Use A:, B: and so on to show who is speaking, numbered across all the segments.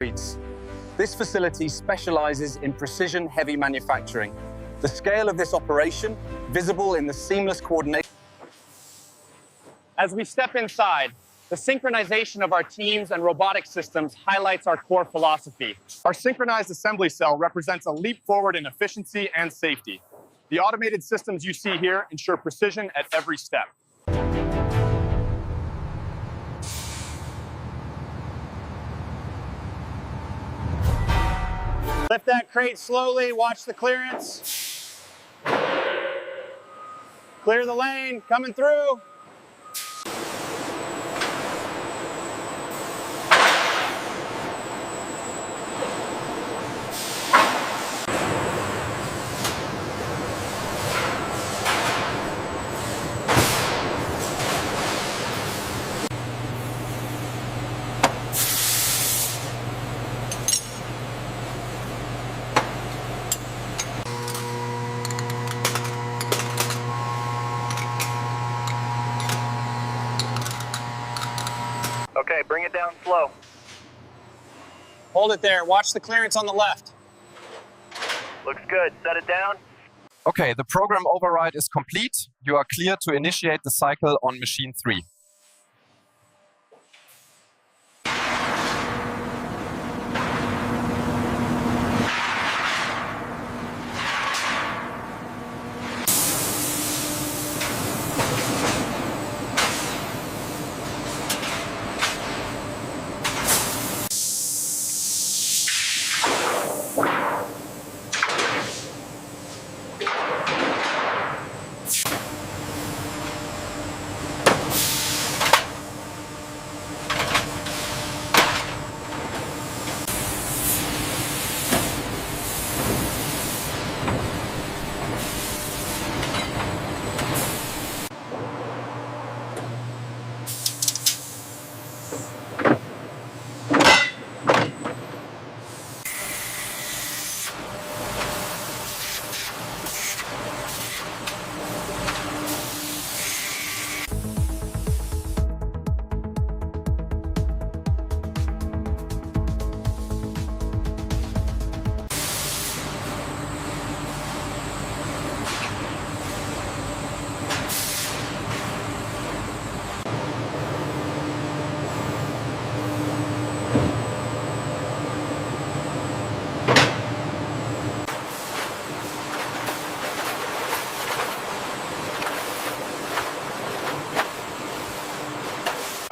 A: This facility specializes in precision heavy manufacturing. The scale of this operation, visible in the seamless coordination. As we step inside, the synchronization of our teams and robotic systems highlights our core philosophy. Our synchronized assembly cell represents a leap forward in efficiency and safety. The automated systems you see here ensure precision at every step. Lift that crate slowly, watch the clearance. Clear the lane, coming through.
B: Okay, bring it down slow.
A: Hold it there, watch the clearance on the left.
B: Looks good, set it down.
C: Okay, the program override is complete. You are clear to initiate the cycle on machine 3.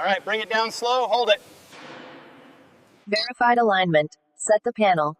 A: All right, bring it down slow, hold it.
D: Verified alignment. Set the panel.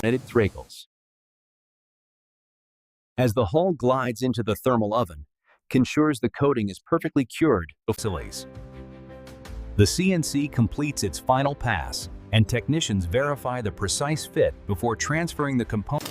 E: Thrakels. As the hull glides into the thermal oven, ensures the coating is perfectly cured. The CNC completes its final pass, and technicians verify the precise fit before transferring the component.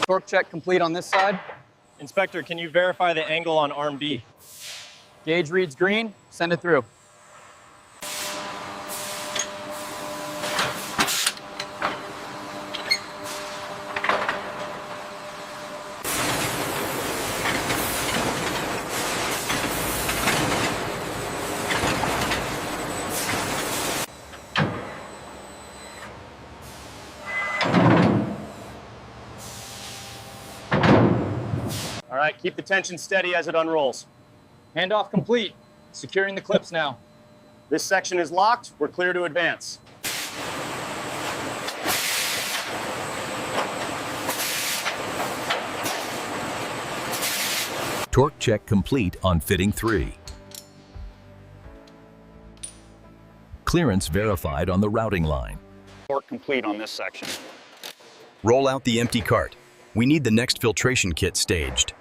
A: Torque check complete on this side.
F: Inspector, can you verify the angle on arm B?
A: Gauge reads green, send it through.
F: All right, keep the tension steady as it unrolls.
A: Handoff complete. Securing the clips now.
F: This section is locked. We're clear to advance.
E: Torque check complete on fitting 3. Clearance verified on the routing line.
F: Torque complete on this section.
E: Roll out the empty cart. We need the next filtration kit staged.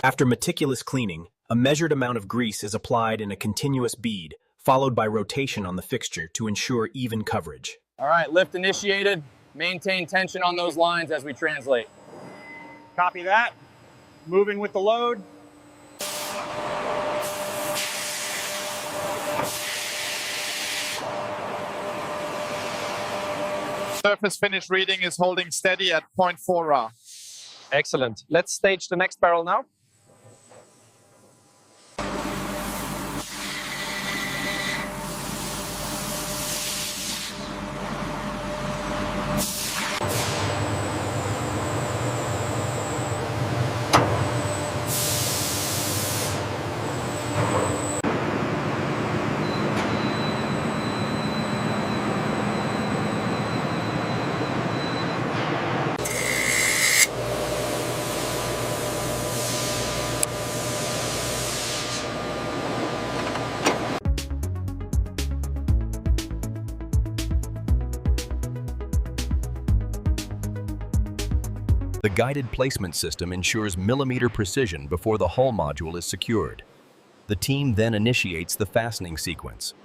G: After meticulous cleaning, a measured amount of grease is applied in a continuous bead, followed by rotation on the fixture to ensure even coverage.
A: All right, lift initiated. Maintain tension on those lines as we translate.
F: Copy that. Moving with the load.
H: Surface finish reading is holding steady at 0.4 Ra.
C: Excellent. Let's stage the next barrel now.
E: The guided placement system ensures millimeter precision before the hull module is secured. The team then initiates the fastening sequence.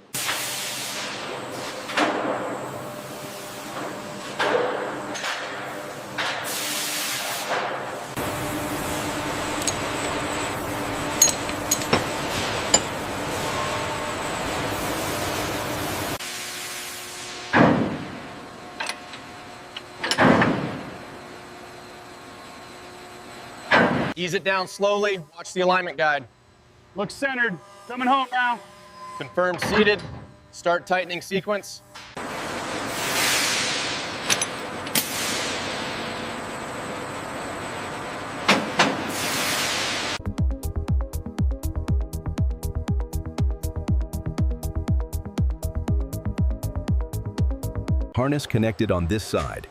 A: Ease it down slowly. Watch the alignment guide.
F: Look centered. Coming home now.
A: Confirm seated. Start tightening sequence.
E: Harness connected on this side.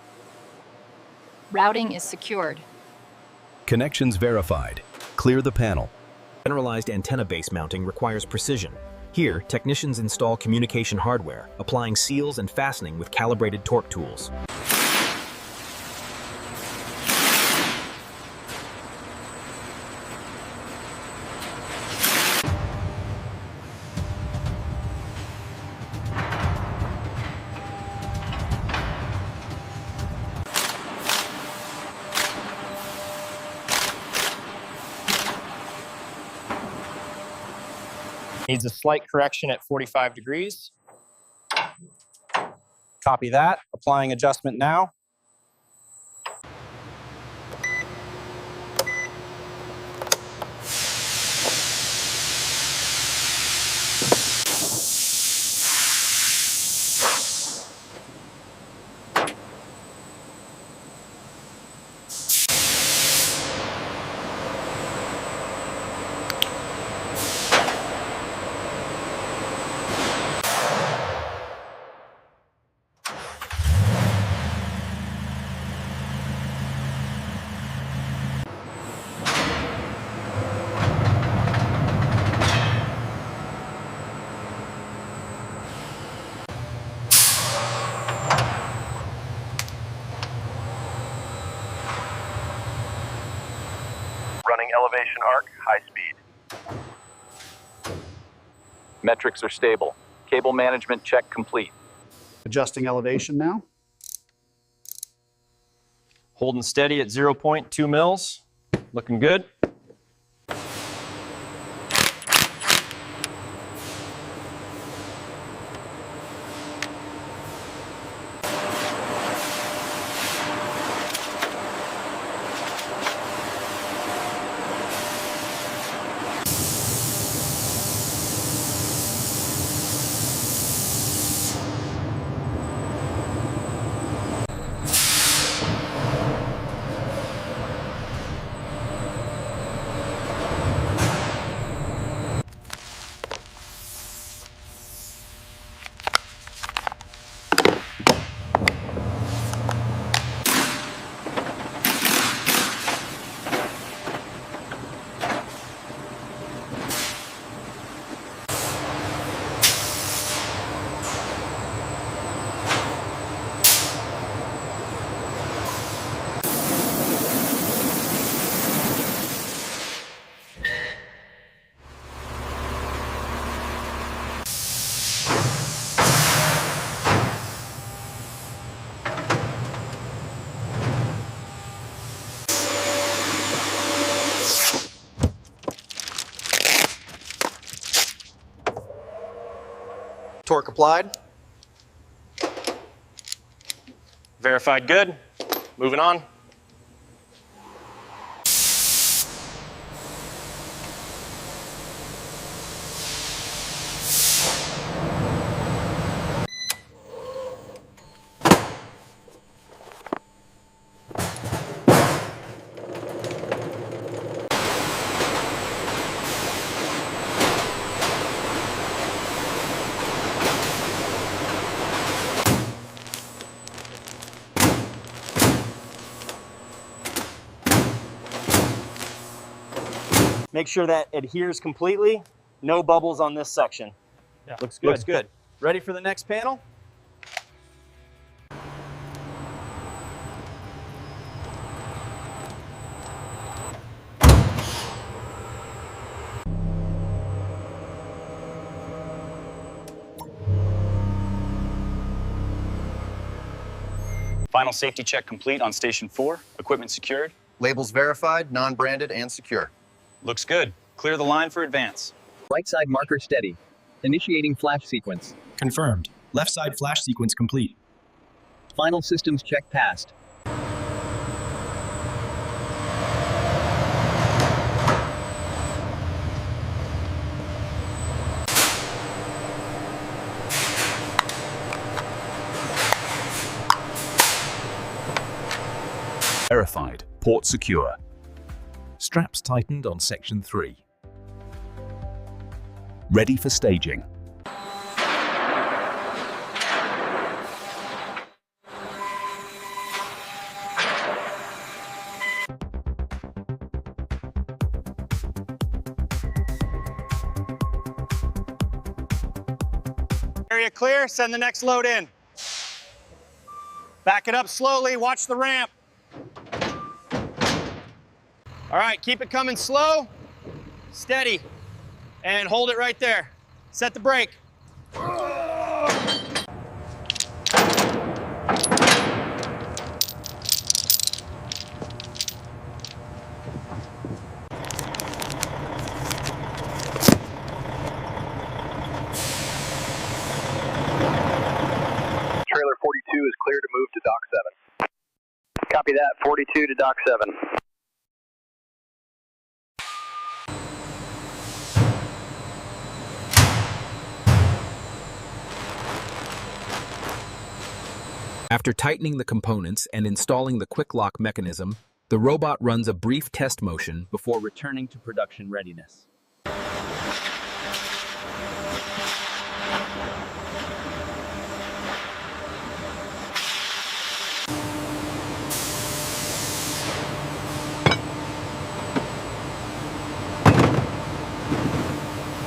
I: Routing is secured.
E: Connections verified. Clear the panel.
G: Generalized antenna base mounting requires precision. Here, technicians install communication hardware, applying seals and fastening with calibrated torque tools.
F: Needs a slight correction at 45 degrees. Copy that. Applying adjustment now.
B: elevation arc, high speed.
C: Metrics are stable. Cable management check complete.
F: Adjusting elevation now.
J: Holding steady at 0.2 mils. Looking good.
F: Torque applied.
J: Verified good. Moving on.
F: Make sure that adheres completely. No bubbles on this section.
J: Yeah,
F: Looks good.
J: looks good.
F: Ready for the next panel?
K: Final safety check complete on Station 4. Equipment secured.
A: Labels verified, non-branded, and secure.
K: Looks good. Clear the line for advance.
E: Right side marker steady. Initiating flash sequence.
G: Confirmed. Left side flash sequence complete.
E: Final systems check passed. Verified. Port secure. Straps tightened on section 3. Ready for staging.
F: Area clear, send the next load in. Back it up slowly, watch the ramp. All right, keep it coming slow, steady, and hold it right there. Set the brake.
B: Trailer 42 is clear to move to dock 7. Copy that, 42 to dock 7.
G: After tightening the components and installing the quick lock mechanism, the robot runs a brief test motion before returning to production readiness.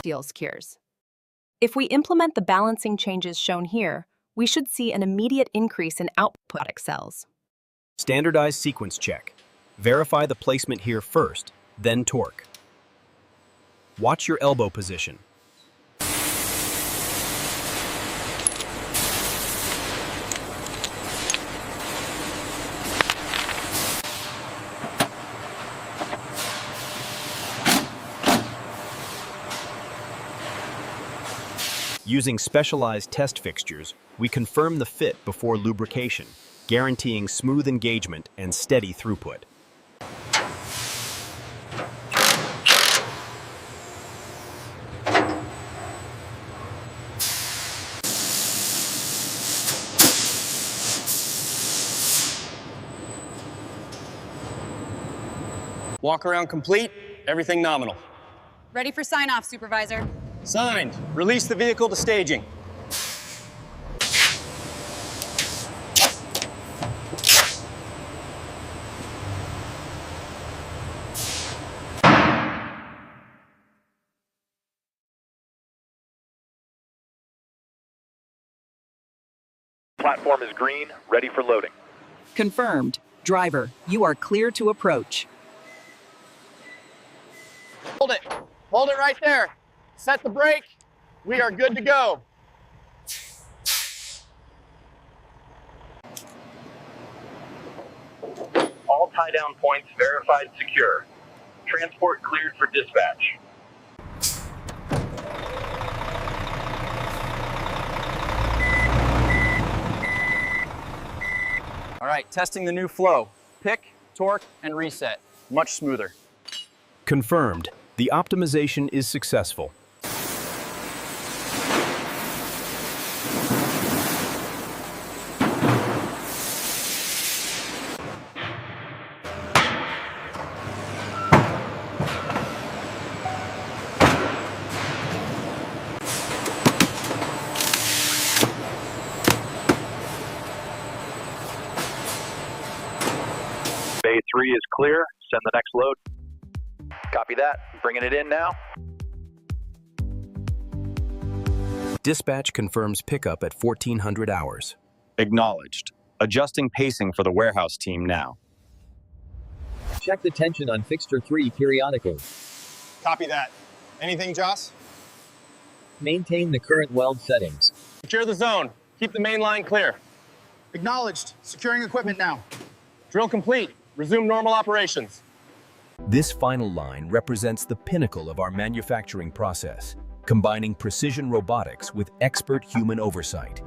L: Feels cures. If we implement the balancing changes shown here, we should see an immediate increase in output cells.
G: Standardized sequence check. Verify the placement here first, then torque. Watch your elbow position. Using specialized test fixtures, we confirm the fit before lubrication, guaranteeing smooth engagement and steady throughput.
F: Walk around complete, everything nominal.
I: Ready for sign-off, Supervisor.
F: Signed. Release the vehicle to staging.
B: Platform is green, ready for loading.
M: Confirmed. Driver, you are clear to approach.
A: Hold it. Hold it right there. Set the brake. We are good to go.
B: All tie-down points verified secure. Transport cleared for dispatch.
F: All right, testing the new flow. Pick, torque, and reset. Much smoother.
G: Confirmed. The optimization is successful.
B: Bay 3 is clear. Send the next load. Copy that. Bringing it in now.
G: Dispatch confirms pickup at 1400 hours.
J: Acknowledged. Adjusting pacing for the warehouse team now.
N: Check the tension on fixture 3 periodically.
A: Copy that. Anything, Joss?
N: Maintain the current weld settings.
A: Secure the zone. Keep the main line clear. Acknowledged. Securing equipment now. Drill complete. Resume normal operations.
E: This final line represents the pinnacle of our manufacturing process, combining precision robotics with expert human oversight.